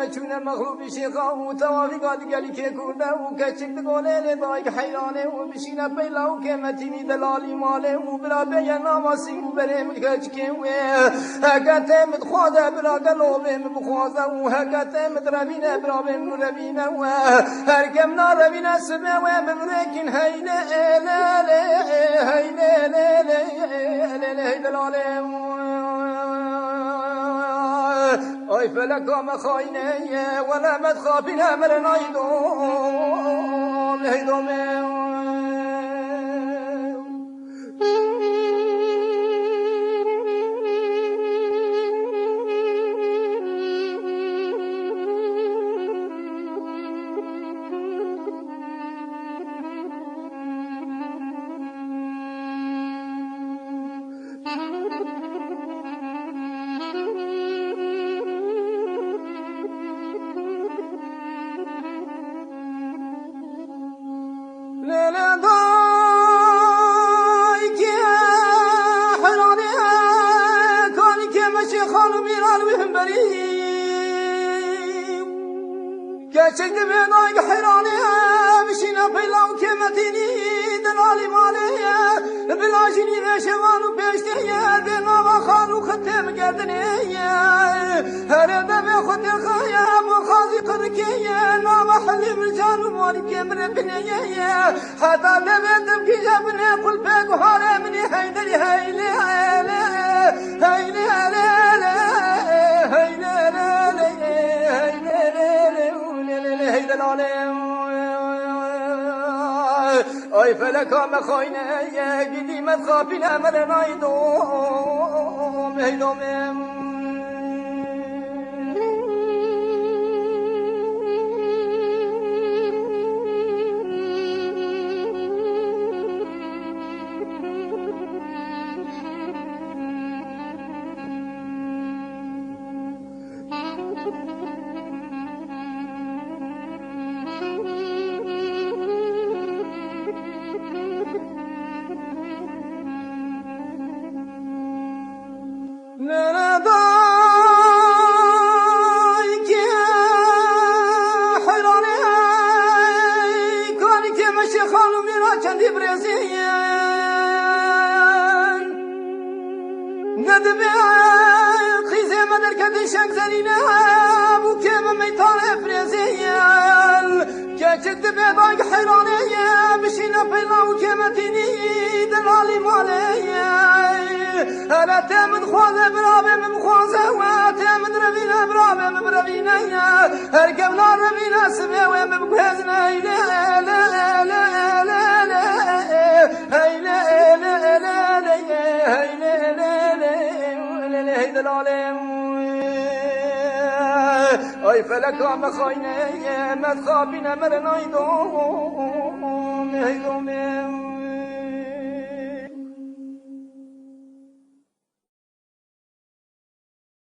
مچونه مغلوب شیخا و توافی گلی که کرده و کچک دگونه لدایک حیرانه و بشینه پیلا و که متینی دلالی ماله و برا بیا ناماسی و بریم کچکه و هکته متخواده برا گلوبه مبخوازه و هکته متربینه برا بیم ربینه و هرکم ناربینه سبه و مبرکن هیله هیله دلاله ای فلکا مخاینه ولا متخافین امر نایدون هیدومه چند بینای حیرانه بشینه پیلاو که متینی دلالی ماله بلاجینی رشوان و پیشته دینا و خانو ختم گردنه هر دم خود خایا مخازی قرکه نام حلیم رجال مالی که مربنه حتی نمیدم که جبنه قل بگو حاله منی هیدری هیله ای فلکا مخاینه قدیمت خافین امر نایدوم هیدومه چند بینای حیرانه بشینه پیلاو که متینی دلالی ماله هلا تمد خوازه برابه مبخوازه و تمد روینه برابه مبروینه هرکم نار روینه سبه و مبخوزنه هیله دلاله ای فلکا مخاینه متخابین امر نایدوم هیدومه